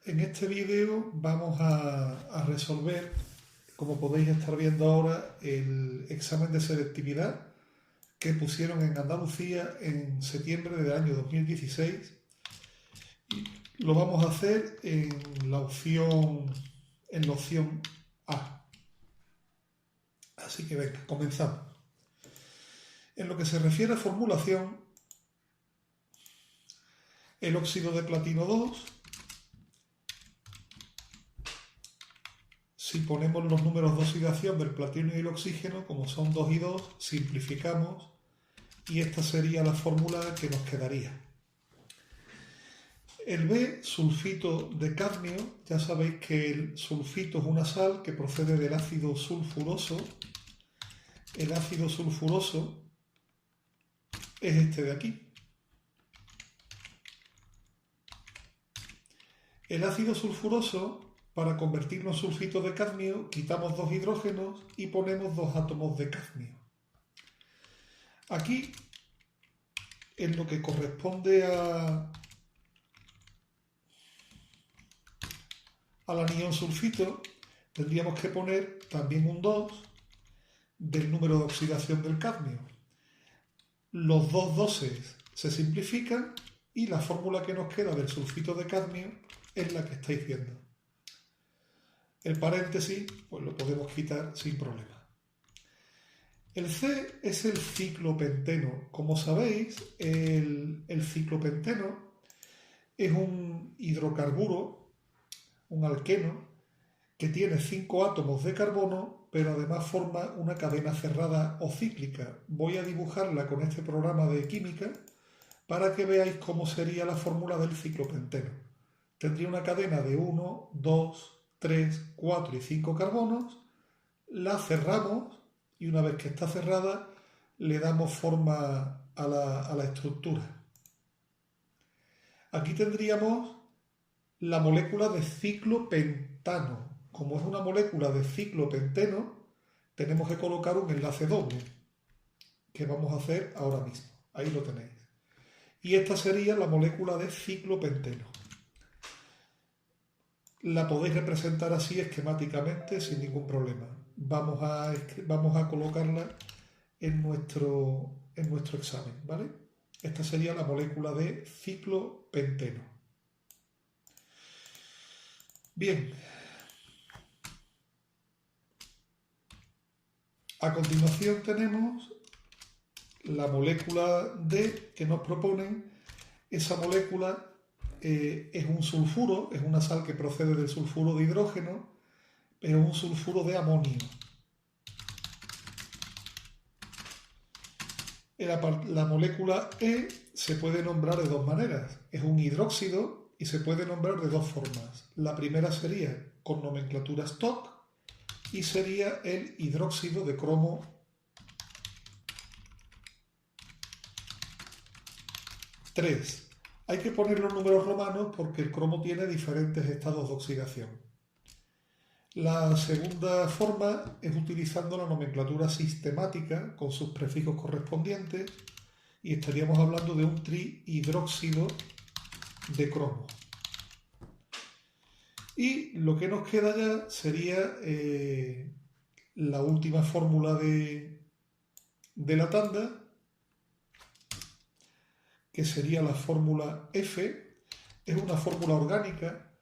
En este vídeo vamos a resolver, como podéis estar viendo ahora, el examen de selectividad que pusieron en Andalucía en septiembre del año 2016. Lo vamos a hacer en la opción A. Así que venga, comenzamos. En lo que se refiere a formulación, el óxido de platino 2, si ponemos los números de oxidación del platino y el oxígeno, como son 2 y 2, simplificamos y esta sería la fórmula que nos quedaría. El B, sulfito de cadmio, ya sabéis que el sulfito es una sal que procede del ácido sulfuroso. El ácido sulfuroso es este de aquí. El ácido sulfuroso, para convertirlo en sulfito de cadmio, quitamos 2 hidrógenos y ponemos 2 átomos de cadmio. Aquí, en lo que corresponde al anión sulfito, tendríamos que poner también un 2 del número de oxidación del cadmio. Los dos doses se simplifican y la fórmula que nos queda del sulfito de cadmio es la que estáis viendo. El paréntesis pues lo podemos quitar sin problema. El C es el ciclopenteno. Como sabéis, el ciclopenteno es un hidrocarburo, un alqueno, que tiene 5 átomos de carbono, pero además forma una cadena cerrada o cíclica. Voy a dibujarla con este programa de química para que veáis cómo sería la fórmula del ciclopenteno. Tendría una cadena de 1, 2, 3, 4 y 5 carbonos, la cerramos y una vez que está cerrada le damos forma a la estructura. Aquí tendríamos la molécula de ciclopentano. Como es una molécula de ciclopenteno, tenemos que colocar un enlace doble, que vamos a hacer ahora mismo. Ahí lo tenéis. Y esta sería la molécula de ciclopenteno. La podéis representar así esquemáticamente sin ningún problema. Vamos a colocarla en nuestro examen, ¿vale? Esta sería la molécula de ciclopenteno. Bien. A continuación tenemos la molécula D que nos proponen. Esa molécula es un sulfuro, es una sal que procede del sulfuro de hidrógeno, pero es un sulfuro de amonio. La molécula E se puede nombrar de dos maneras. Es un hidróxido y se puede nombrar de dos formas. La primera sería con nomenclatura Stock y sería el hidróxido de cromo 3. Hay que poner los números romanos porque el cromo tiene diferentes estados de oxidación. La segunda forma es utilizando la nomenclatura sistemática con sus prefijos correspondientes y estaríamos hablando de un trihidróxido de cromo. Y lo que nos queda ya sería la última fórmula de la tanda, que sería la fórmula F. Es una fórmula orgánica.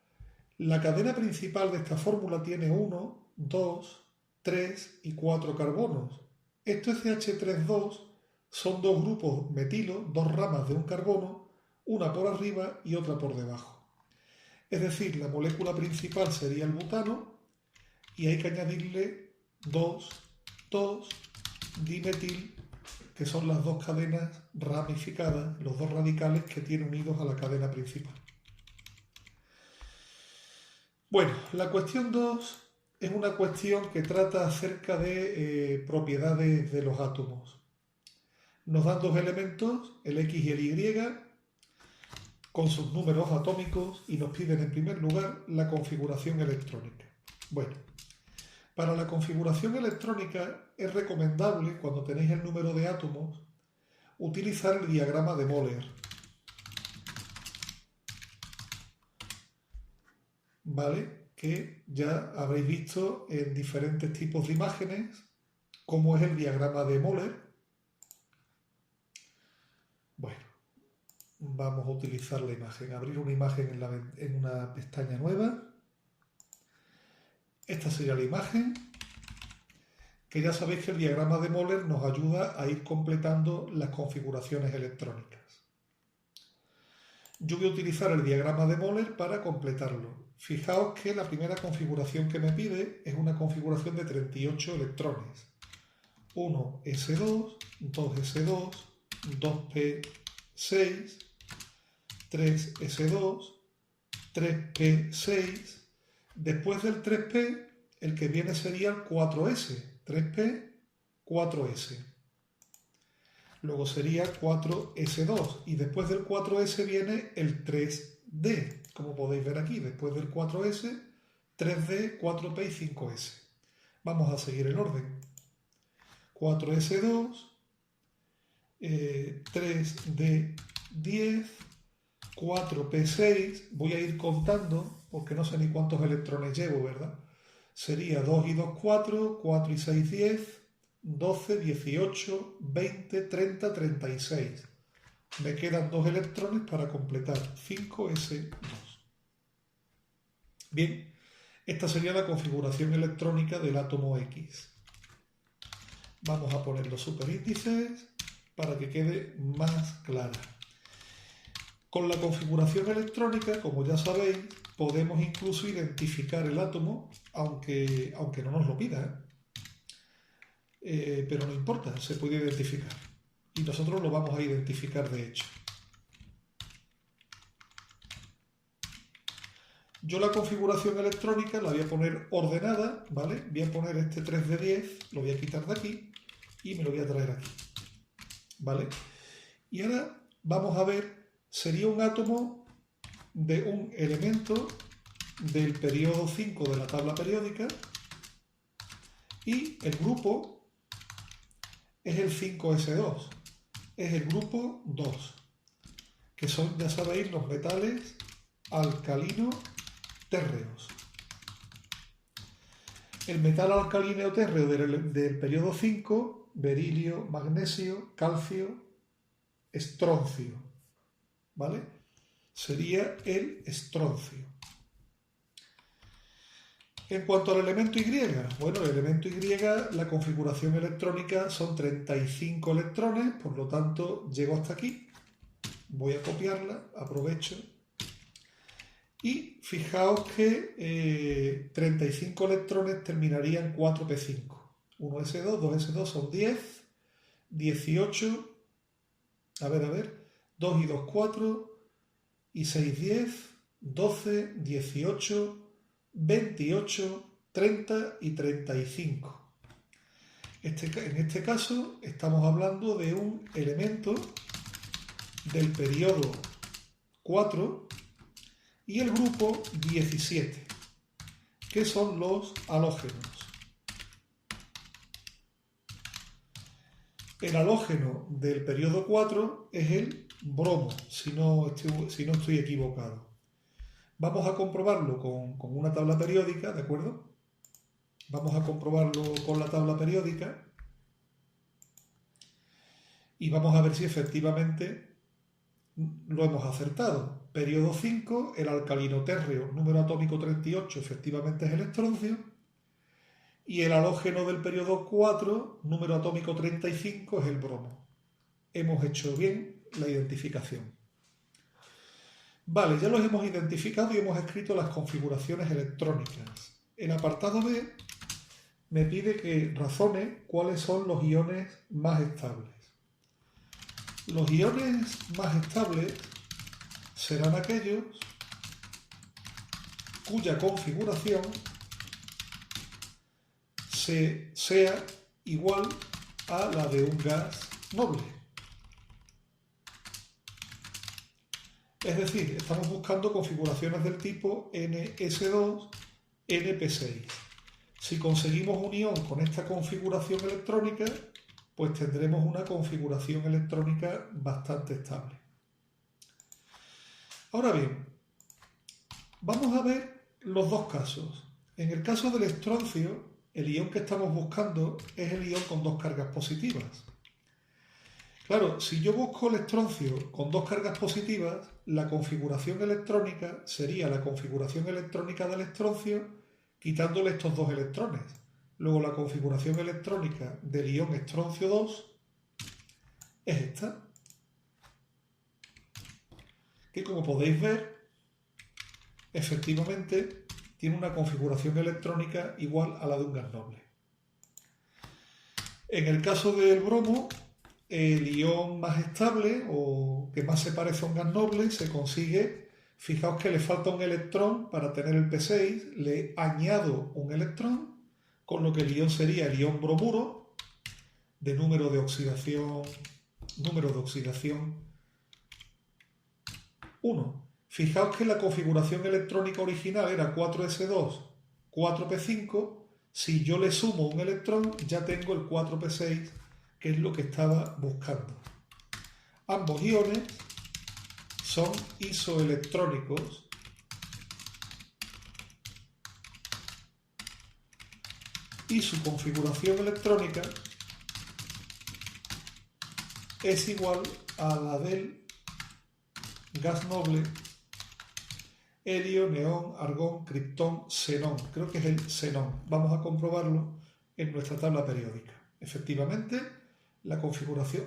La cadena principal de esta fórmula tiene 1, 2, 3 y 4 carbonos. Estos CH3,2 son dos grupos metilo, dos ramas de un carbono, una por arriba y otra por debajo. Es decir, la molécula principal sería el butano y hay que añadirle 2 dimetil, que son las dos cadenas ramificadas, los dos radicales que tienen unidos a la cadena principal. Bueno, la cuestión 2 es una cuestión que trata acerca de propiedades de los átomos. Nos dan dos elementos, el X y el Y, con sus números atómicos y nos piden en primer lugar la configuración electrónica. Bueno, para la configuración electrónica es recomendable, cuando tenéis el número de átomos, utilizar el diagrama de Moller. ¿vale? Que ya habréis visto en diferentes tipos de imágenes cómo es el diagrama de Moller. Bueno, vamos a utilizar la imagen, abrir una imagen en una pestaña nueva. Esta sería la imagen, que ya sabéis que el diagrama de Moller nos ayuda a ir completando las configuraciones electrónicas. Yo voy a utilizar el diagrama de Moller para completarlo. Fijaos que la primera configuración que me pide es una configuración de 38 electrones. 1s2, 2s2, 2p6, 3s2, 3p6. Después del 3p, el que viene sería el 4s. 3p, 4s. Luego sería 4s2 y después del 4s viene el 3d, como podéis ver aquí, después del 4s, 3d, 4p y 5s. Vamos a seguir el orden. 4s2, 3d10, 4p6, voy a ir contando porque no sé ni cuántos electrones llevo, ¿verdad? Sería 2 y 2, 4, 4 y 6, 10, 12, 18, 20, 30, 36. Me quedan 2 electrones para completar 5s2. Bien, esta sería la configuración electrónica del átomo X. Vamos a poner los superíndices para que quede más clara. Con la configuración electrónica, como ya sabéis, podemos incluso identificar el átomo, aunque no nos lo pida, pero no importa, se puede identificar. Y nosotros lo vamos a identificar de hecho. Yo la configuración electrónica la voy a poner ordenada, ¿vale? Voy a poner este 3 de 10, lo voy a quitar de aquí y me lo voy a traer aquí, ¿vale? Y ahora vamos a ver, sería un átomo de un elemento del periodo 5 de la tabla periódica y el grupo es el 5s2, es el grupo 2, que son, ya sabéis, los metales alcalino térreos. El metal alcalino térreo del periodo 5, berilio, magnesio, calcio, estroncio, ¿vale? Sería el estroncio. En cuanto al elemento Y, bueno, el elemento Y, la configuración electrónica son 35 electrones, por lo tanto llego hasta aquí, voy a copiarla, aprovecho, y fijaos que 35 electrones terminarían 4p5. 1s2, 2s2 son 10, 18, a ver, 2 y 2, 4, y 6, 10, 12, 18, 28, 30 y 35. En este caso estamos hablando de un elemento del periodo 4 y el grupo 17, que son los halógenos. El halógeno del periodo 4 es el bromo, si no estoy equivocado. Vamos a comprobarlo con una tabla periódica, ¿de acuerdo? Vamos a comprobarlo con la tabla periódica y vamos a ver si efectivamente lo hemos acertado. Periodo 5, el alcalino térreo, número atómico 38, efectivamente es el estroncio. Y el halógeno del periodo 4, número atómico 35, es el bromo. Hemos hecho bien la identificación. Vale, ya los hemos identificado y hemos escrito las configuraciones electrónicas. El apartado B me pide que razone cuáles son los iones más estables. Los iones más estables serán aquellos cuya configuración sea igual a la de un gas noble. Es decir, estamos buscando configuraciones del tipo NS2, NP6. Si conseguimos un ion con esta configuración electrónica, pues tendremos una configuración electrónica bastante estable. Ahora bien, vamos a ver los dos casos. En el caso del estroncio, el ion que estamos buscando es el ion con dos cargas positivas. Claro, si yo busco el estroncio con dos cargas positivas, la configuración electrónica sería la configuración electrónica del estroncio quitándole estos dos electrones. Luego la configuración electrónica del ion estroncio 2 es esta, que como podéis ver, efectivamente tiene una configuración electrónica igual a la de un gas noble. En el caso del bromo, el ion más estable o que más se parece a un gas noble se consigue, fijaos que le falta un electrón para tener el P6, le añado un electrón, con lo que el ion sería el ion bromuro de número de oxidación 1. Fijaos que la configuración electrónica original era 4s2, 4p5. Si yo le sumo un electrón, ya tengo el 4p6, que es lo que estaba buscando. Ambos iones son isoelectrónicos y su configuración electrónica es igual a la del gas noble helio, neón, argón, criptón, xenón. Creo que es el xenón. Vamos a comprobarlo en nuestra tabla periódica. Efectivamente, la configuración...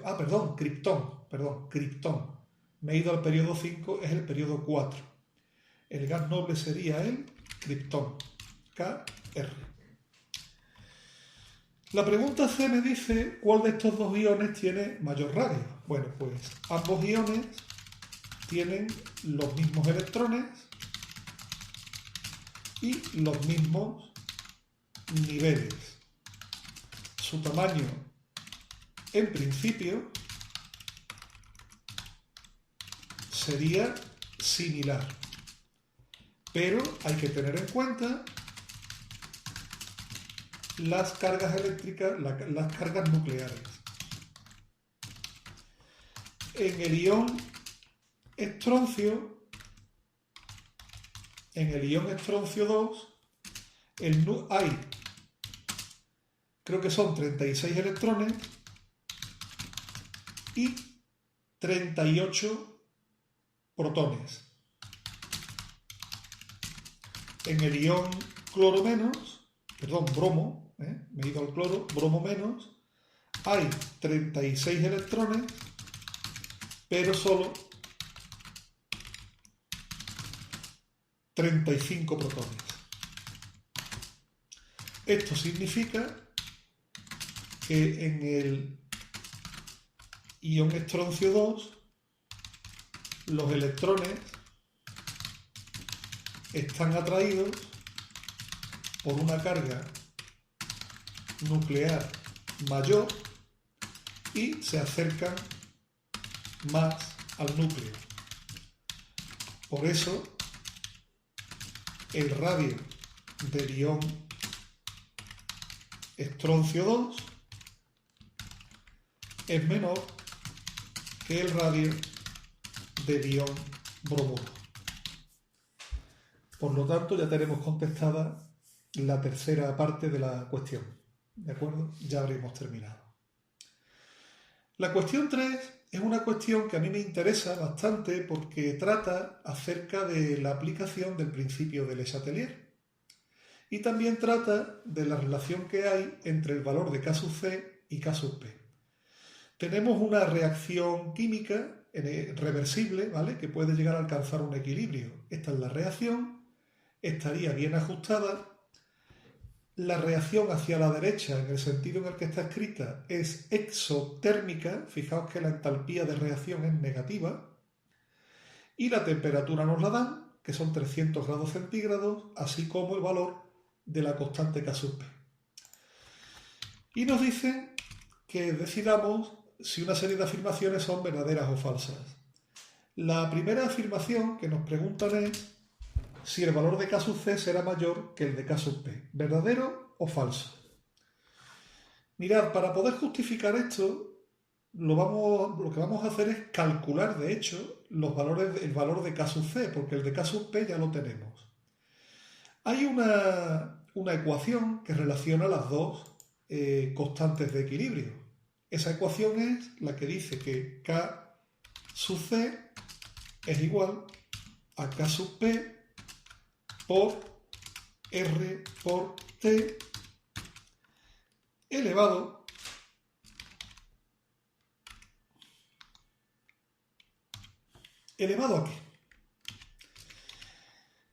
criptón. Me he ido al periodo 5, es el periodo 4. El gas noble sería el criptón, Kr. La pregunta C me dice cuál de estos dos iones tiene mayor radio. Bueno, pues ambos iones tienen los mismos electrones y los mismos niveles. Su tamaño, en principio, sería similar, pero hay que tener en cuenta las cargas eléctricas, las cargas nucleares. En el ion estroncio 2, hay, creo que son 36 electrones y 38 protones. En el ion bromo, me he ido al cloro, bromo menos, hay 36 electrones, pero solo 35 protones. Esto significa que en el ion estroncio 2 los electrones están atraídos por una carga nuclear mayor y se acercan más al núcleo. Por eso el radio del ion estroncio 2 es menor que el radio del ion bromuro. Por lo tanto, ya tenemos contestada la tercera parte de la cuestión. ¿De acuerdo? Ya habremos terminado. La cuestión 3 es una cuestión que a mí me interesa bastante porque trata acerca de la aplicación del principio de Le Chatelier y también trata de la relación que hay entre el valor de K sub C y K sub P. Tenemos una reacción química reversible, ¿vale?, que puede llegar a alcanzar un equilibrio. Esta es la reacción, estaría bien ajustada. La reacción hacia la derecha, en el sentido en el que está escrita, es exotérmica. Fijaos que la entalpía de reacción es negativa. Y la temperatura nos la dan, que son 300 grados centígrados, así como el valor de la constante K sub P. Y nos dicen que decidamos si una serie de afirmaciones son verdaderas o falsas. La primera afirmación que nos preguntan es si el valor de K sub C será mayor que el de K sub P. ¿Verdadero o falso? Mirad, para poder justificar esto, lo que vamos a hacer es calcular, de hecho, el valor de K sub C, porque el de K sub P ya lo tenemos. Hay una ecuación que relaciona las dos constantes de equilibrio. Esa ecuación es la que dice que K sub C es igual a K sub P por R por T elevado ¿elevado a qué?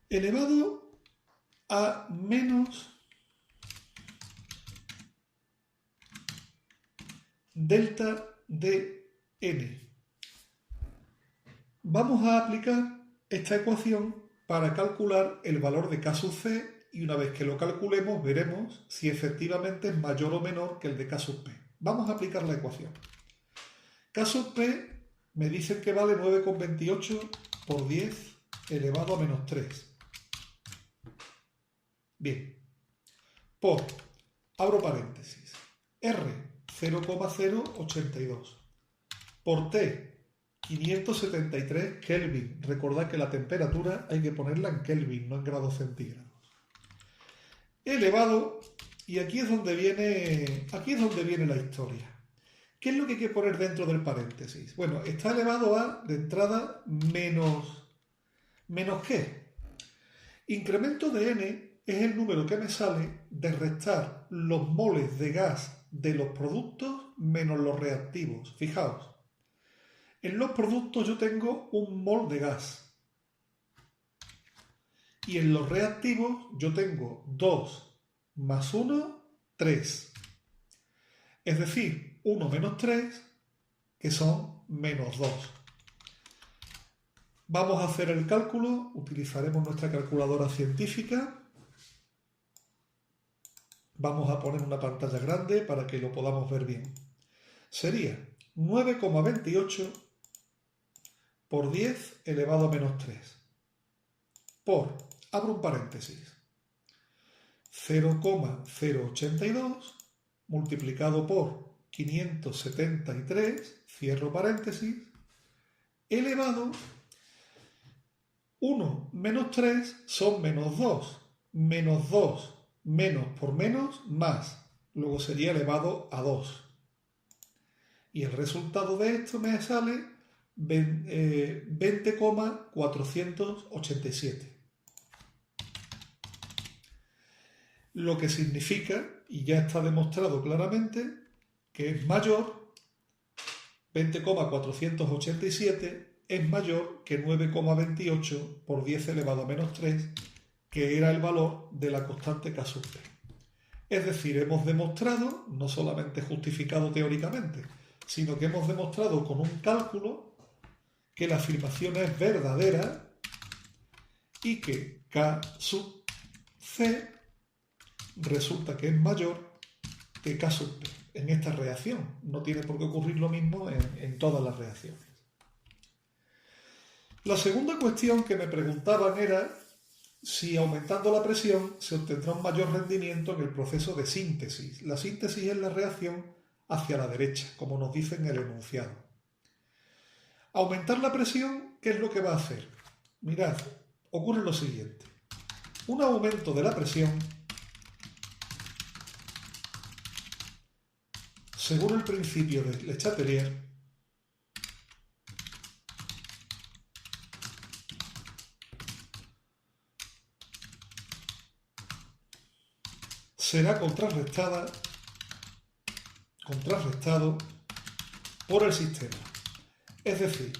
Elevado a menos delta de n. Vamos a aplicar esta ecuación para calcular el valor de K sub C y una vez que lo calculemos veremos si efectivamente es mayor o menor que el de K sub P. Vamos a aplicar la ecuación. K sub P me dicen que vale 9,28 por 10 elevado a menos 3. Bien. Por, abro paréntesis, R 0,082 por T 573 Kelvin. Recordad que la temperatura hay que ponerla en Kelvin, no en grados centígrados. Elevado, y aquí es donde viene la historia. ¿Qué es lo que hay que poner dentro del paréntesis? Bueno, está elevado a, de entrada, menos ¿qué? Incremento de n es el número que me sale de restar los moles de gas de los productos menos los reactivos. Fijaos, en los productos yo tengo un mol de gas y en los reactivos yo tengo 2 más 1, 3. Es decir, 1 menos 3, que son menos 2. Vamos a hacer el cálculo, utilizaremos nuestra calculadora científica. Vamos a poner una pantalla grande para que lo podamos ver bien. Sería 9,28 por 10 elevado a menos 3 por, abro un paréntesis, 0,082 multiplicado por 573, cierro paréntesis, elevado 1 menos 3 son menos 2, menos 2 menos por menos más, luego sería elevado a 2. Y el resultado de esto me sale 20,487. Lo que significa, y ya está demostrado claramente, que es mayor, 20,487 es mayor que 9,28 por 10 elevado a menos 3, que era el valor de la constante K sub P. Es decir, hemos demostrado, no solamente justificado teóricamente, sino que hemos demostrado con un cálculo que la afirmación es verdadera y que K sub C resulta que es mayor que K sub P en esta reacción. No tiene por qué ocurrir lo mismo en todas las reacciones. La segunda cuestión que me preguntaban era si aumentando la presión se obtendrá un mayor rendimiento en el proceso de síntesis. La síntesis es la reacción hacia la derecha, como nos dice en el enunciado. Aumentar la presión, ¿qué es lo que va a hacer? Mirad, ocurre lo siguiente. Un aumento de la presión, según el principio de Le Chatelier, será contrarrestado por el sistema. Es decir,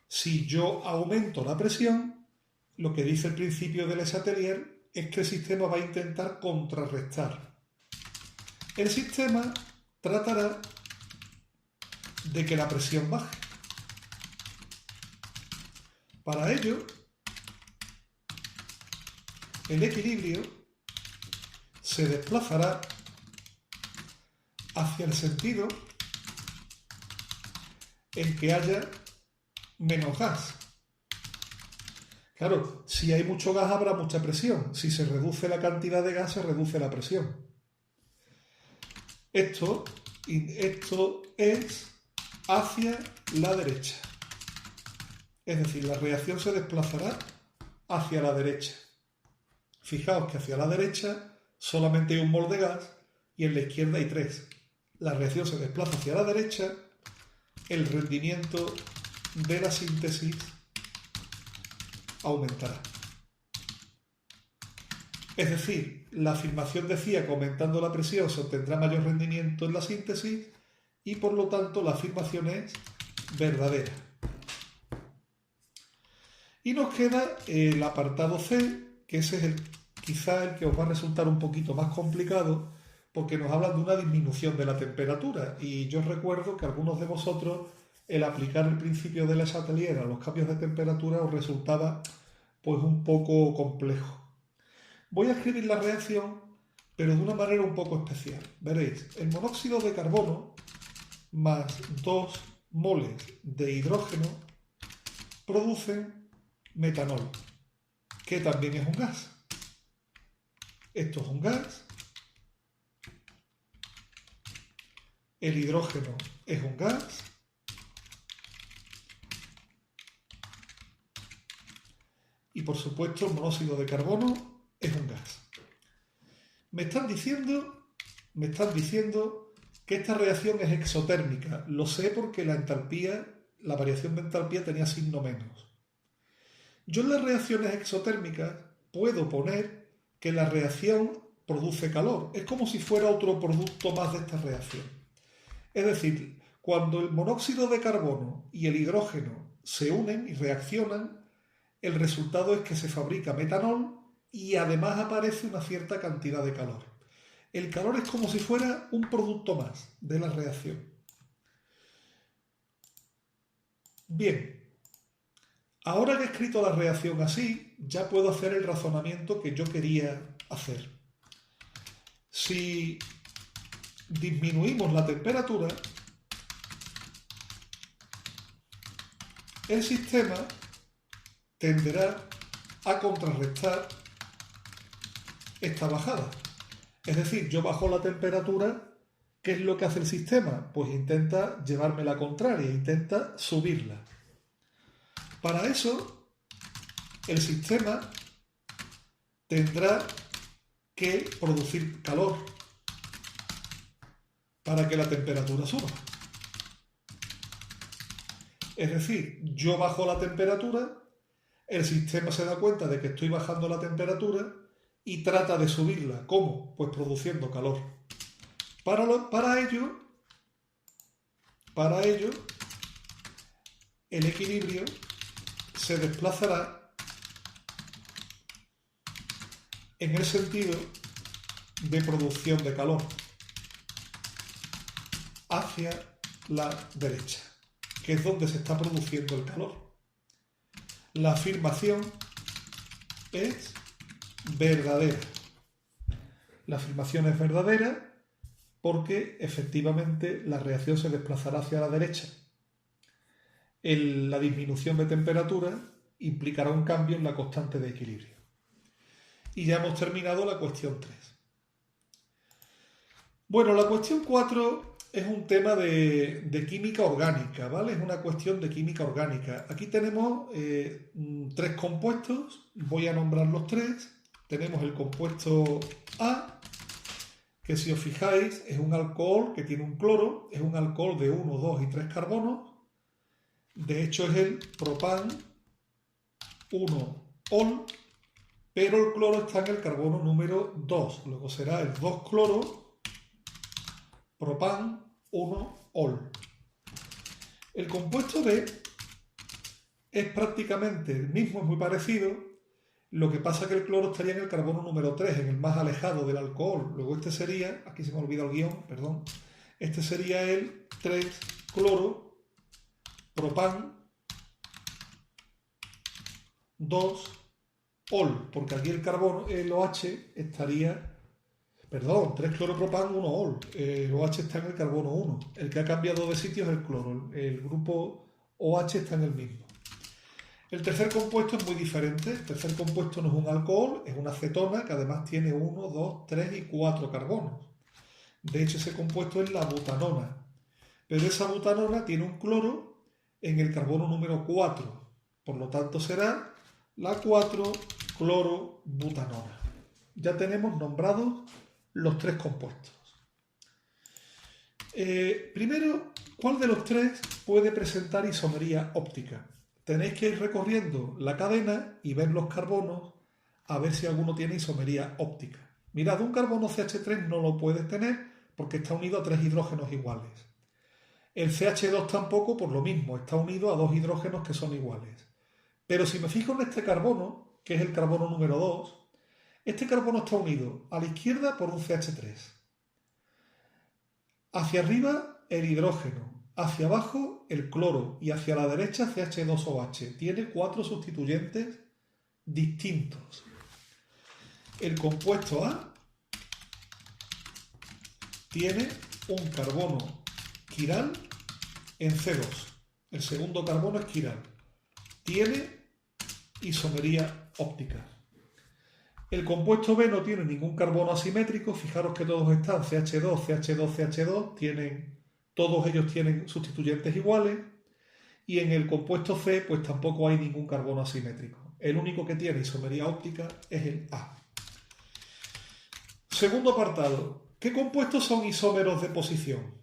si yo aumento la presión, lo que dice el principio de Le Chatelier es que el sistema va a intentar contrarrestar. El sistema tratará de que la presión baje. Para ello, el equilibrio se desplazará hacia el sentido en que haya menos gas. Claro, si hay mucho gas habrá mucha presión. Si se reduce la cantidad de gas, se reduce la presión. Esto es hacia la derecha. Es decir, la reacción se desplazará hacia la derecha. Fijaos que hacia la derecha solamente hay un mol de gas y en la izquierda hay 3. La reacción se desplaza hacia la derecha, el rendimiento de la síntesis aumentará. Es decir, la afirmación decía que aumentando la presión se obtendrá mayor rendimiento en la síntesis y por lo tanto la afirmación es verdadera. Y nos queda el apartado C, que ese es quizá el que os va a resultar un poquito más complicado porque nos habla de una disminución de la temperatura y yo recuerdo que a algunos de vosotros el aplicar el principio de Le Chatelier a los cambios de temperatura os resultaba pues un poco complejo. Voy a escribir la reacción, pero de una manera un poco especial. Veréis, el monóxido de carbono más 2 moles de hidrógeno producen metanol, que también es un gas. Esto es un gas. El hidrógeno es un gas. Y por supuesto el monóxido de carbono es un gas. Me están diciendo que esta reacción es exotérmica. Lo sé porque la variación de entalpía tenía signo menos. Yo en las reacciones exotérmicas puedo poner que la reacción produce calor. Es como si fuera otro producto más de esta reacción. Es decir, cuando el monóxido de carbono y el hidrógeno se unen y reaccionan, el resultado es que se fabrica metanol y además aparece una cierta cantidad de calor. El calor es como si fuera un producto más de la reacción. Bien, ahora que he escrito la reacción así, ya puedo hacer el razonamiento que yo quería hacer. Si disminuimos la temperatura, el sistema tenderá a contrarrestar esta bajada. Es decir, yo bajo la temperatura, ¿qué es lo que hace el sistema? Pues intenta llevarme la contraria, intenta subirla. Para eso, el sistema tendrá que producir calor para que la temperatura suba. Es decir, yo bajo la temperatura, el sistema se da cuenta de que estoy bajando la temperatura y trata de subirla. ¿Cómo? Pues produciendo calor. Para ello, el equilibrio se desplazará en el sentido de producción de calor hacia la derecha, que es donde se está produciendo el calor. La afirmación es verdadera. La afirmación es verdadera porque efectivamente la reacción se desplazará hacia la derecha. La disminución de temperatura implicará un cambio en la constante de equilibrio. Y ya hemos terminado la cuestión 3. Bueno, la cuestión 4 es un tema de química orgánica, ¿vale? Es una cuestión de química orgánica. Aquí tenemos 3 compuestos, voy a nombrar los 3. Tenemos el compuesto A, que si os fijáis es un alcohol que tiene un cloro, es un alcohol de 1, 2 y 3 carbonos. De hecho es el propan 1-ol, pero el cloro está en el carbono número 2, luego será el 2-cloro, propan 1-ol. El compuesto B es prácticamente el mismo, es muy parecido. Lo que pasa es que el cloro estaría en el carbono número 3, en el más alejado del alcohol. Luego este sería, aquí se me ha olvidado el guión, perdón, este sería el 3-cloro, propan 2-ol, porque aquí el carbono, el OH estaría, perdón, 3-cloropropan 1-ol, el OH está en el carbono 1. El que ha cambiado de sitio es el cloro, el grupo OH está en el mismo. El tercer compuesto es muy diferente. El tercer compuesto no es un alcohol, es una acetona que además tiene 1, 2, 3 y 4 carbonos. De hecho, ese compuesto es la butanona. Pero esa butanona tiene un cloro en el carbono número 4. Por lo tanto, será la 4-clorobutanona. ya tenemos nombrados los tres compuestos. Primero, ¿cuál de los tres puede presentar isomería óptica? Tenéis que ir recorriendo la cadena y ver los carbonos a ver si alguno tiene isomería óptica. Mirad, un carbono CH3 no lo puedes tener porque está unido a 3 hidrógenos iguales. El CH2 tampoco, por lo mismo, está unido a 2 hidrógenos que son iguales. Pero si me fijo en este carbono, que es el carbono número 2, este carbono está unido a la izquierda por un CH3. Hacia arriba el hidrógeno, hacia abajo el cloro y hacia la derecha CH2OH. Tiene 4 sustituyentes distintos. El compuesto A tiene un carbono quiral en C2. El segundo carbono es quiral. Tiene isomería óptica. El compuesto B no tiene ningún carbono asimétrico. Fijaros que todos están CH2, CH2, CH2. Todos ellos tienen sustituyentes iguales. Y en el compuesto C pues tampoco hay ningún carbono asimétrico. El único que tiene isomería óptica es el A. Segundo apartado. ¿Qué compuestos son isómeros de posición?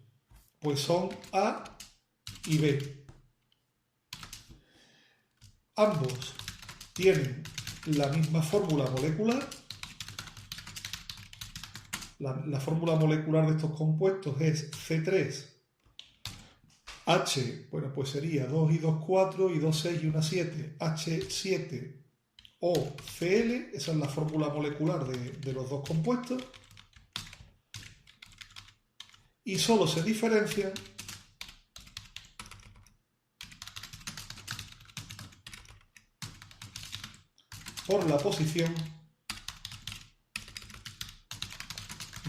Pues son A y B. Ambos tienen la misma fórmula molecular. La fórmula molecular de estos compuestos es C3H, bueno, pues sería 2 y 2, 4 y 2, 6 y 1, 7, H7OCl, esa es la fórmula molecular de los dos compuestos. Y solo se diferencian por la posición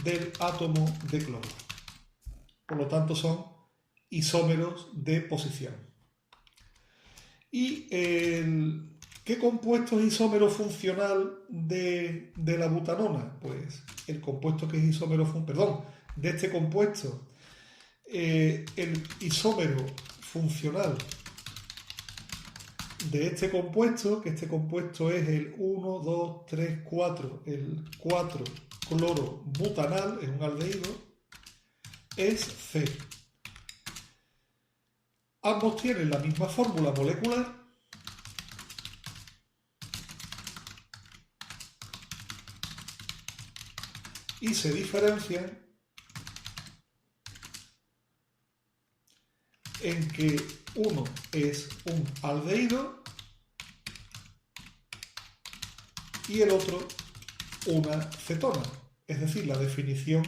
del átomo de cloro. Por lo tanto, son isómeros de posición. ¿Y qué compuesto es isómero funcional de la butanona? Pues el compuesto que es isómero de este compuesto, el isómero funcional de este compuesto, que este compuesto es el 1, 2, 3, 4, el 4 cloro butanal, es un aldehído, es C. Ambos tienen la misma fórmula molecular y se diferencian en que uno es un aldehído y el otro una cetona, es decir, la definición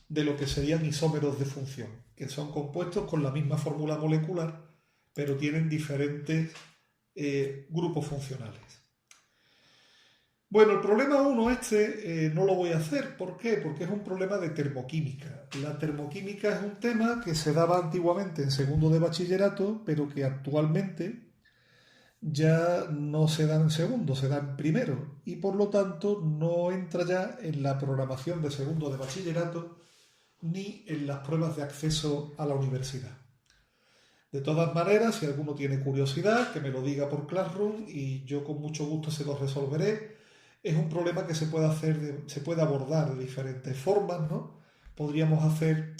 de lo que serían isómeros de función, que son compuestos con la misma fórmula molecular, pero tienen diferentes grupos funcionales. Bueno, el problema 1 no lo voy a hacer. ¿Por qué? Porque es un problema de termoquímica. La termoquímica es un tema que se daba antiguamente en segundo de bachillerato, pero que actualmente ya no se da en segundo, se da en primero. Y por lo tanto no entra ya en la programación de segundo de bachillerato ni en las pruebas de acceso a la universidad. De todas maneras, si alguno tiene curiosidad, que me lo diga por Classroom y yo con mucho gusto se lo resolveré. Es un problema que se puede abordar de diferentes formas, ¿no? Podríamos hacer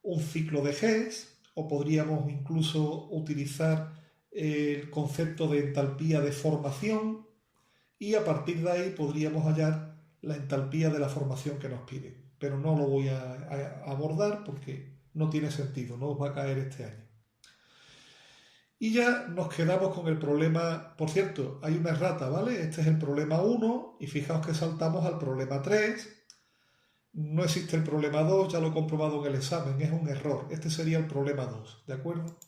un ciclo de GES o podríamos incluso utilizar el concepto de entalpía de formación y a partir de ahí podríamos hallar la entalpía de la formación que nos piden. Pero no lo voy a abordar porque no tiene sentido, no os va a caer este año. Y ya nos quedamos con el problema, por cierto, hay una errata, ¿vale? Este es el problema 1 y fijaos que saltamos al problema 3. No existe el problema 2, ya lo he comprobado en el examen, es un error. Este sería el problema 2, ¿de acuerdo?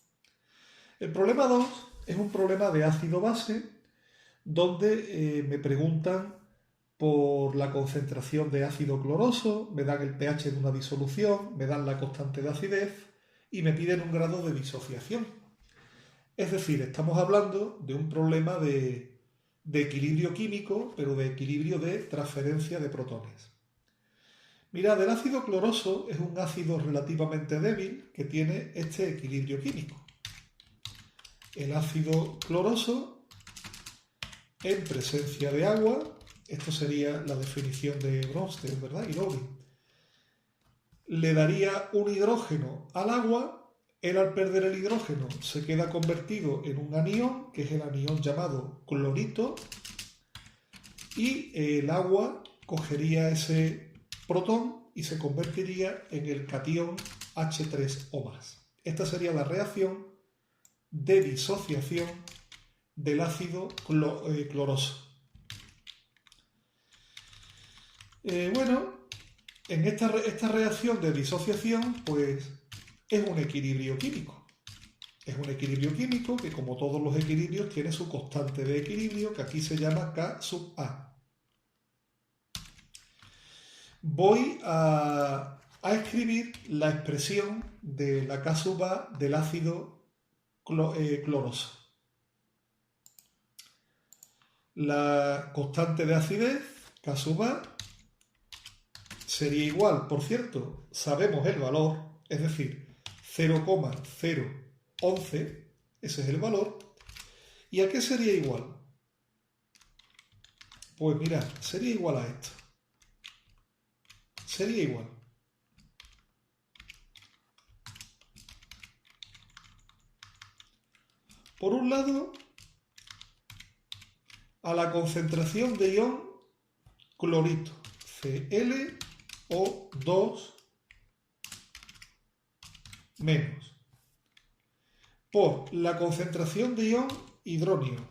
El problema 2 es un problema de ácido-base donde me preguntan por la concentración de ácido cloroso, me dan el pH de una disolución, me dan la constante de acidez y me piden un grado de disociación. Es decir, estamos hablando de un problema de equilibrio químico, pero de equilibrio de transferencia de protones. Mirad, el ácido cloroso es un ácido relativamente débil que tiene este equilibrio químico. El ácido cloroso, en presencia de agua, Esto sería la definición de Bronsted, ¿verdad? Y Lowry. Le daría un hidrógeno al agua, él al perder el hidrógeno se queda convertido en un anión, que es el anión llamado clorito, y el agua cogería ese protón y se convertiría en el catión H3O+. Esta sería la reacción de disociación del ácido cloroso. Bueno, en esta reacción de disociación, pues es un equilibrio químico. Es un equilibrio químico que, como todos los equilibrios, tiene su constante de equilibrio, que aquí se llama K sub A. Voy a escribir la expresión de la K sub A del ácido cloroso. La constante de acidez, K sub A, sería igual, por cierto, sabemos el valor, es decir, 0,011, ese es el valor. ¿Y a qué sería igual? Pues mirad, sería igual a esto. Sería igual. Por un lado, a la concentración de ion clorito, ClO2 menos, por la concentración de ion hidrónio,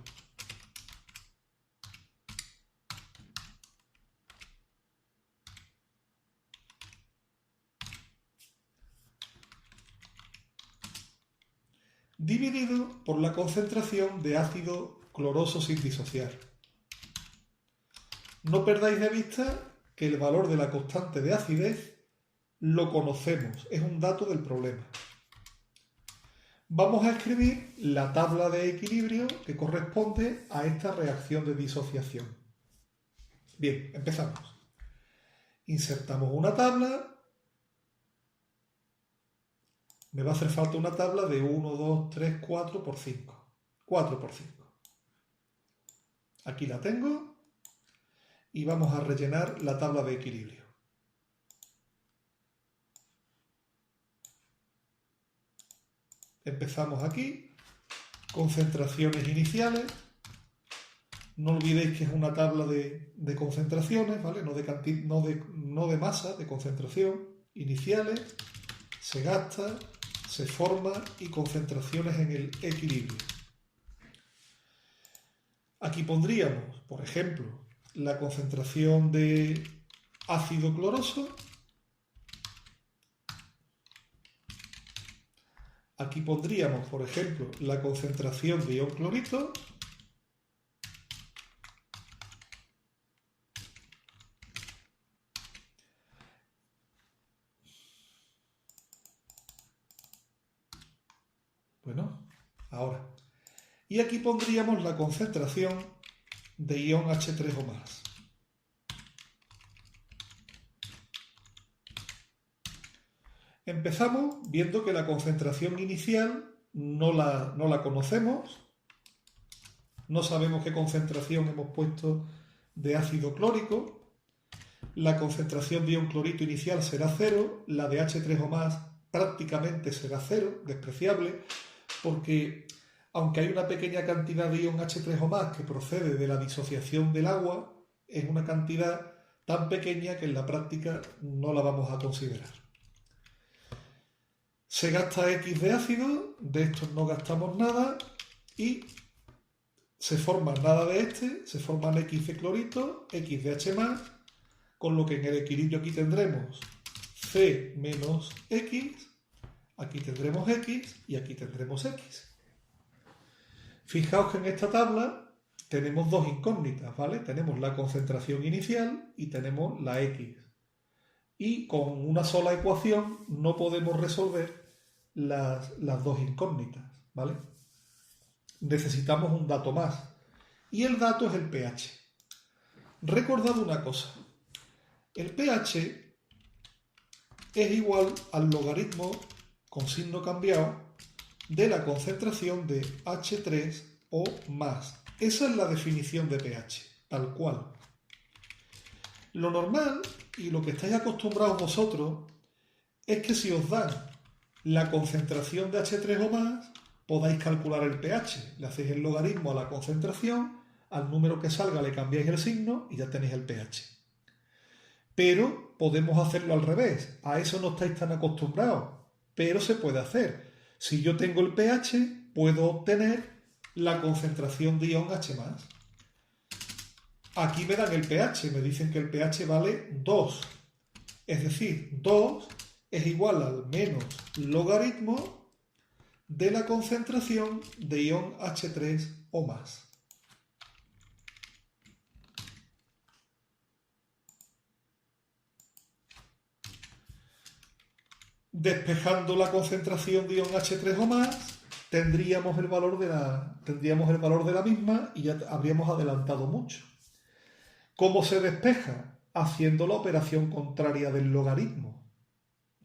dividido por la concentración de ácido cloroso sin disociar. No perdáis de vista que el valor de la constante de acidez lo conocemos, es un dato del problema. Vamos a escribir la tabla de equilibrio que corresponde a esta reacción de disociación. Bien, empezamos. Insertamos una tabla. Me va a hacer falta una tabla de 1, 2, 3, 4 por 5. 4 por 5. Aquí la tengo. Y vamos a rellenar la tabla de equilibrio. Empezamos aquí. Concentraciones iniciales. No olvidéis que es una tabla de concentraciones, ¿vale? No de masa, de concentración. Iniciales. Se gasta, se forma y concentraciones en el equilibrio. Aquí pondríamos, por ejemplo, la concentración de ácido cloroso. Aquí pondríamos, por ejemplo, la concentración de ion clorito. Bueno, ahora. Y aquí pondríamos la concentración de ion H3O+. Empezamos viendo que la concentración inicial no la conocemos. No sabemos qué concentración hemos puesto de ácido clórico. La concentración de ion clorito inicial será 0. La de H3O+ prácticamente será 0, despreciable, porque aunque hay una pequeña cantidad de ion H3O+ que procede de la disociación del agua, es una cantidad tan pequeña que en la práctica no la vamos a considerar. Se gasta X de ácido, de estos no gastamos nada y se forma nada de este, se forman X de clorito, X de H+, con lo que en el equilibrio aquí tendremos C menos X, aquí tendremos X y aquí tendremos X. Fijaos que en esta tabla tenemos dos incógnitas, ¿vale? Tenemos la concentración inicial y tenemos la X. Y con una sola ecuación no podemos resolver las dos incógnitas, ¿vale? Necesitamos un dato más. Y el dato es el pH. Recordad una cosa. El pH es igual al logaritmo con signo cambiado de la concentración de H3O+. Esa es la definición de pH, tal cual. Lo normal y lo que estáis acostumbrados vosotros es que si os dan la concentración de H3 o más, podáis calcular el pH. Le hacéis el logaritmo a la concentración, al número que salga le cambiáis el signo y ya tenéis el pH. Pero podemos hacerlo al revés. A eso no estáis tan acostumbrados, pero se puede hacer. Si yo tengo el pH, puedo obtener la concentración de ion H+. Aquí me dan el pH, me dicen que el pH vale 2. Es decir, 2 es igual al menos logaritmo de la concentración de ion H3 o más. Despejando la concentración de ion H3 o más, tendríamos el valor de la misma y ya habríamos adelantado mucho. ¿Cómo se despeja? Haciendo la operación contraria del logaritmo.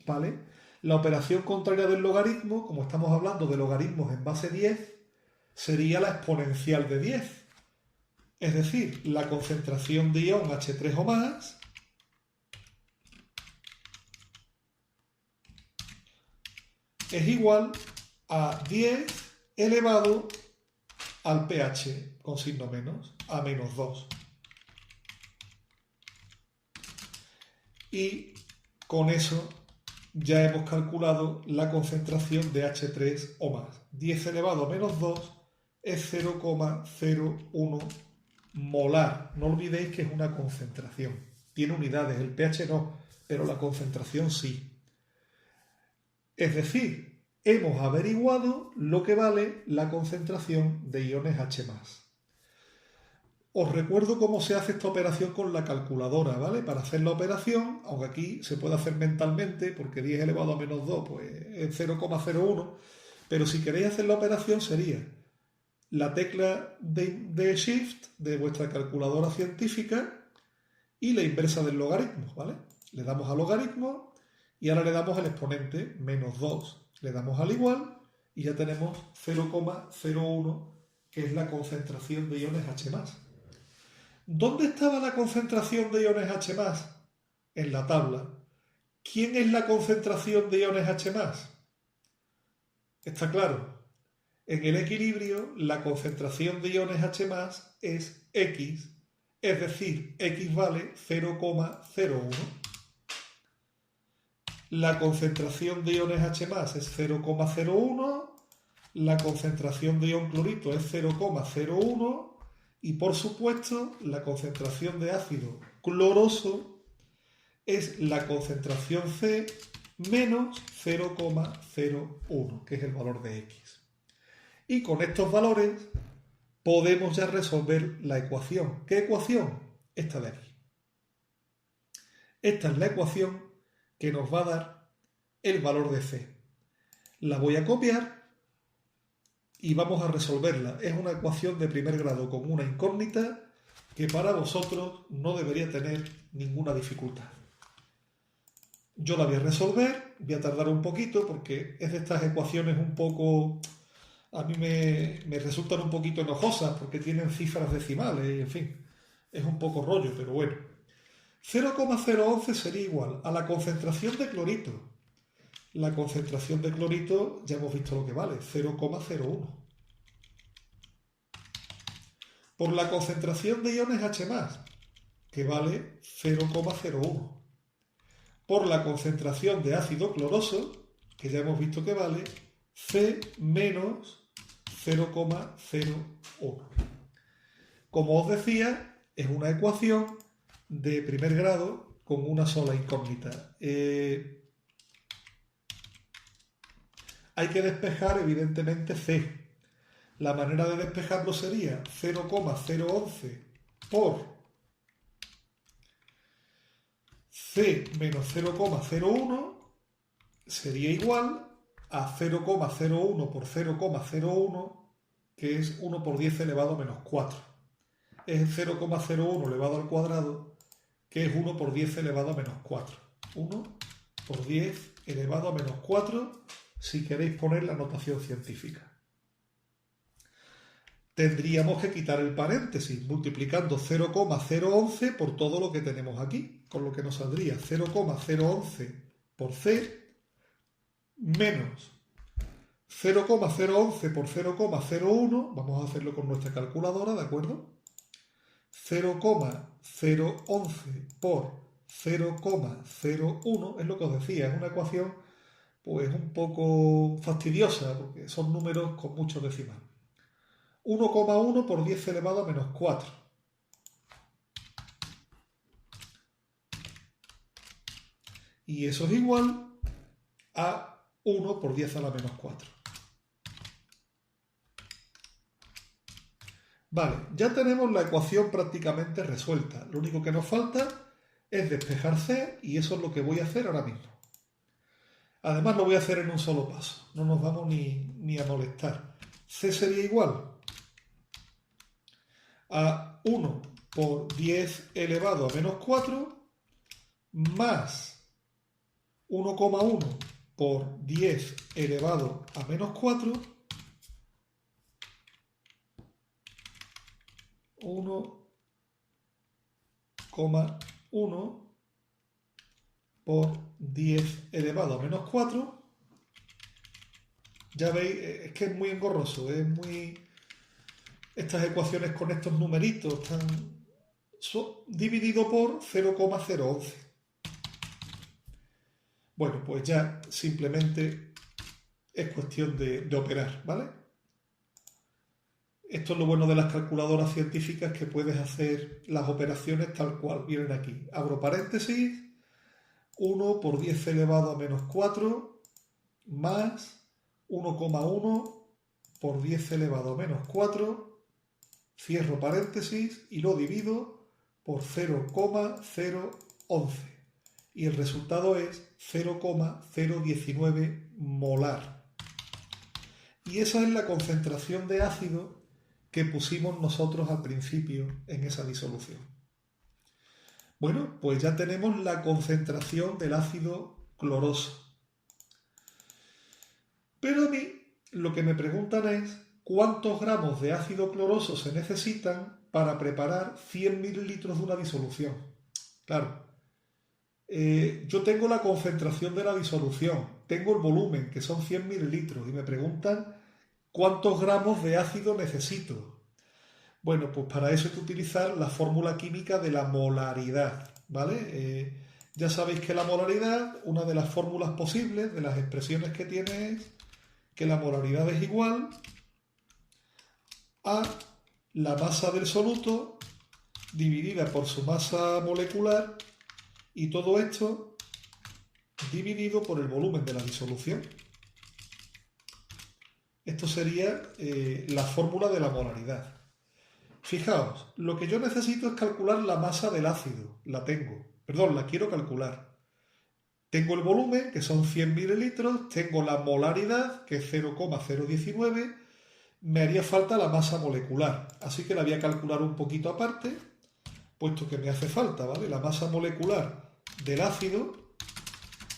¿Vale? La operación contraria del logaritmo, como estamos hablando de logaritmos en base 10, sería la exponencial de 10. Es decir, la concentración de ion H3 o más es igual a 10 elevado al pH con signo menos, a menos 2. Y con eso ya hemos calculado la concentración de H3 o más. 10 elevado a menos 2 es 0,01 molar. No olvidéis que es una concentración. Tiene unidades, el pH no, pero la concentración sí. Es decir, hemos averiguado lo que vale la concentración de iones H+. Os recuerdo cómo se hace esta operación con la calculadora, ¿vale? Para hacer la operación, aunque aquí se puede hacer mentalmente, porque 10 elevado a menos 2 pues, es 0,01, pero si queréis hacer la operación sería la tecla de Shift de vuestra calculadora científica y la inversa del logaritmo, ¿vale? Le damos al logaritmo y ahora le damos al exponente, menos 2. Le damos al igual y ya tenemos 0,01, que es la concentración de iones H+. ¿Dónde estaba la concentración de iones H+? En la tabla. ¿Quién es la concentración de iones H+? Está claro. En el equilibrio, la concentración de iones H+ es X, es decir, X vale 0,01. La concentración de iones H+ es 0,01, la concentración de ion clorito es 0,01 y por supuesto la concentración de ácido cloroso es la concentración C menos 0,01, que es el valor de X. Y con estos valores podemos ya resolver la ecuación. ¿Qué ecuación? Esta de aquí. Esta es la ecuación que nos va a dar el valor de C. La voy a copiar y vamos a resolverla. Es una ecuación de primer grado con una incógnita que para vosotros no debería tener ninguna dificultad. Yo la voy a resolver, voy a tardar un poquito porque es de estas ecuaciones un poco... A mí me resultan un poquito enojosas porque tienen cifras decimales y en fin, es un poco rollo, pero bueno. 0,011 sería igual a la concentración de clorito. La concentración de clorito ya hemos visto lo que vale, 0,01. Por la concentración de iones H+, que vale 0,01. Por la concentración de ácido cloroso, que ya hemos visto que vale C menos 0,01. Como os decía, es una ecuación de primer grado con una sola incógnita. Hay que despejar evidentemente C. La manera de despejarlo sería 0,011 por C menos 0,01 sería igual a 0,01 por 0,01, que es 1 por 10 elevado a menos 4. Es 0,01 elevado al cuadrado, que es 1 por 10 elevado a menos 4. 1 por 10 elevado a menos 4, si queréis poner la notación científica. tendríamos que quitar el paréntesis, multiplicando 0,011 por todo lo que tenemos aquí, con lo que nos saldría 0,011 por C menos 0,011 por 0,01, vamos a hacerlo con nuestra calculadora, ¿de acuerdo? 0,011 por 0,01 es lo que os decía, es una ecuación pues un poco fastidiosa porque son números con muchos decimales. 1,1 por 10 elevado a menos 4. Y eso es igual a 1 por 10 a la menos 4. Vale, ya tenemos la ecuación prácticamente resuelta. Lo único que nos falta es despejar C y eso es lo que voy a hacer ahora mismo. Además lo voy a hacer en un solo paso. No nos vamos ni a molestar. C sería igual a 1 por 10 elevado a menos 4 más 1,1 por 10 elevado a menos 4, 1,1 por 10 elevado a menos 4. Ya veis, es que es muy engorroso, es muy... Estas ecuaciones con estos numeritos están dividido por 0,011. Bueno, pues ya simplemente es cuestión de operar, ¿vale? Esto es lo bueno de las calculadoras científicas, que puedes hacer las operaciones tal cual vienen aquí. Abro paréntesis, 1 por 10 elevado a menos 4 más 1,1 por 10 elevado a menos 4, cierro paréntesis y lo divido por 0,011. Y el resultado es 0,019 molar. Y esa es la concentración de ácido que pusimos nosotros al principio en esa disolución. Bueno, pues ya tenemos la concentración del ácido cloroso. Pero a mí lo que me preguntan es cuántos gramos de ácido cloroso se necesitan para preparar 100 mililitros de una disolución. Claro, yo tengo la concentración de la disolución, tengo el volumen, que son 100 mililitros, y me preguntan cuántos gramos de ácido necesito. Bueno, pues para eso hay que utilizar la fórmula química de la molaridad, ¿vale? Ya sabéis que la molaridad, una de las fórmulas posibles, de las expresiones que tiene, es que la molaridad es igual a la masa del soluto dividida por su masa molecular y todo esto dividido por el volumen de la disolución. Esto sería la fórmula de la molaridad. Fijaos, lo que yo necesito es calcular la masa del ácido. La quiero calcular. Tengo el volumen, que son 100 mililitros, tengo la molaridad, que es 0,019, me haría falta la masa molecular. Así que la voy a calcular un poquito aparte, puesto que me hace falta, ¿vale? La masa molecular del ácido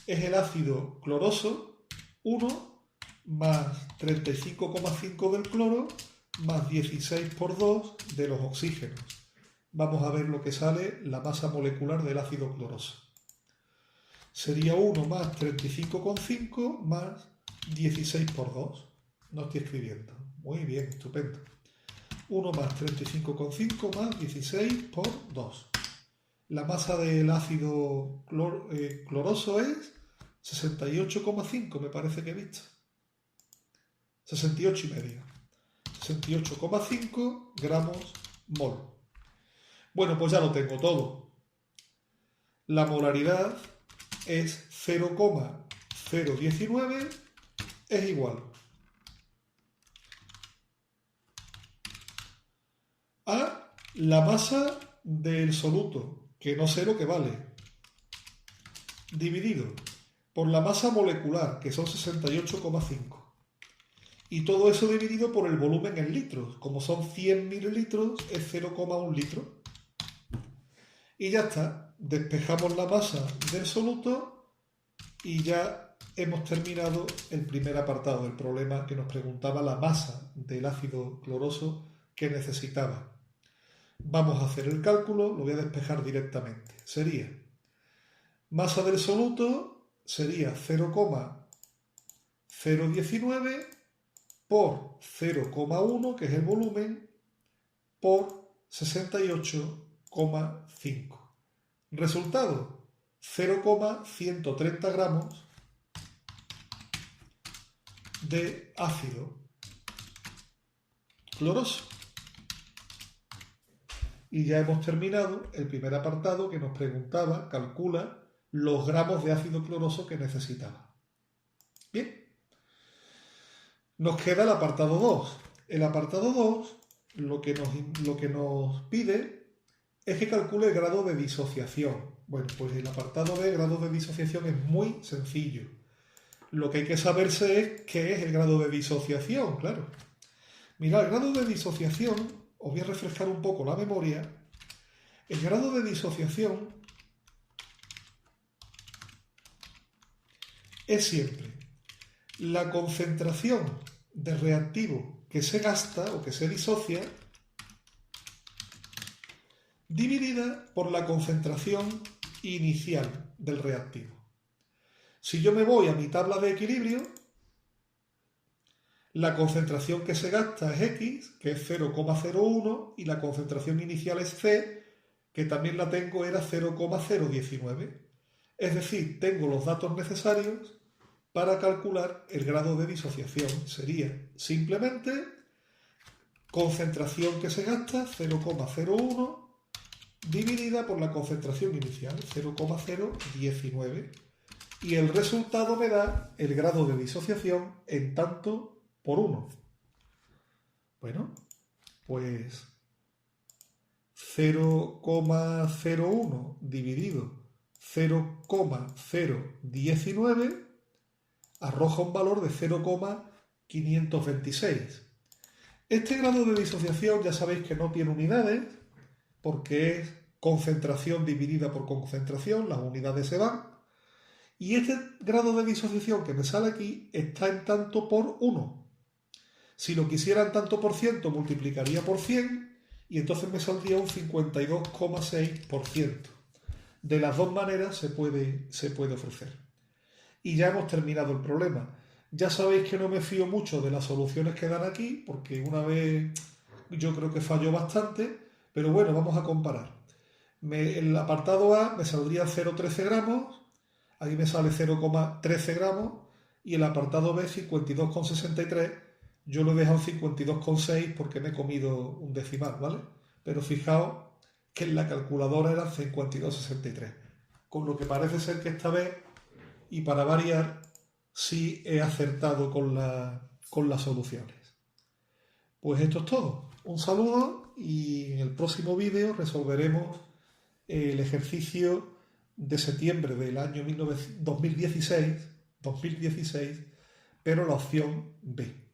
es el ácido cloroso, 1 más 35,5 del cloro, más 16 por 2 de los oxígenos. Vamos a ver lo que sale la masa molecular del ácido cloroso. Sería 1 más 35,5 más 16 por 2. No estoy escribiendo. Muy bien, estupendo. 1 más 35,5 más 16 por 2. La masa del ácido cloroso es 68,5, me parece que he visto. 68,5. 68,5 gramos mol. Bueno, pues ya lo tengo todo. La molaridad es 0,019, es igual a la masa del soluto, que no sé lo que vale, dividido por la masa molecular, que son 68,5. Y todo eso dividido por el volumen en litros. Como son 100 mililitros, es 0,1 litro. Y ya está. Despejamos la masa del soluto y ya hemos terminado el primer apartado del problema, que nos preguntaba la masa del ácido cloroso que necesitaba. Vamos a hacer el cálculo, lo voy a despejar directamente. Sería masa del soluto, sería 0,019 por 0,1, que es el volumen, por 68,5. Resultado, 0,130 gramos de ácido cloroso. Y ya hemos terminado el primer apartado que nos preguntaba, calcula los gramos de ácido cloroso que necesitaba. Bien, nos queda el apartado 2. El apartado 2 lo que nos pide es que calcule el grado de disociación. Bueno, pues el apartado de grado de disociación es muy sencillo. Lo que hay que saberse es qué es el grado de disociación, claro. Mirad, el grado de disociación, os voy a refrescar un poco la memoria. El grado de disociación es siempre la concentración de reactivo que se gasta o que se disocia dividida por la concentración inicial del reactivo. Si yo me voy a mi tabla de equilibrio, la concentración que se gasta es X, que es 0,01, y la concentración inicial es C, que también la tengo, era 0,019. Es decir, tengo los datos necesarios para calcular el grado de disociación. Sería simplemente concentración que se gasta, 0,01, dividida por la concentración inicial, 0,019. Y el resultado me da el grado de disociación en tanto por 1. Bueno, pues 0,01 dividido 0,019 arroja un valor de 0,526. Este grado de disociación ya sabéis que no tiene unidades porque es concentración dividida por concentración, las unidades se van. Y este grado de disociación que me sale aquí está en tanto por 1. Si lo quisiera en tanto por ciento, multiplicaría por 100 y entonces me saldría un 52,6%. De las dos maneras se puede ofrecer. Y ya hemos terminado el problema. Ya sabéis que no me fío mucho de las soluciones que dan aquí, porque una vez yo creo que falló bastante, pero bueno, vamos a comparar. El apartado A me saldría 0,13 gramos, ahí me sale 0,13 gramos, y el apartado B 52,63, yo lo he dejado 52,6 porque me he comido un decimal, ¿vale? Pero fijaos que en la calculadora era 52,63, con lo que parece ser que esta vez, y para variar, sí he acertado con las soluciones. Pues esto es todo. Un saludo y en el próximo vídeo resolveremos el ejercicio de septiembre del año 2016, pero la opción B.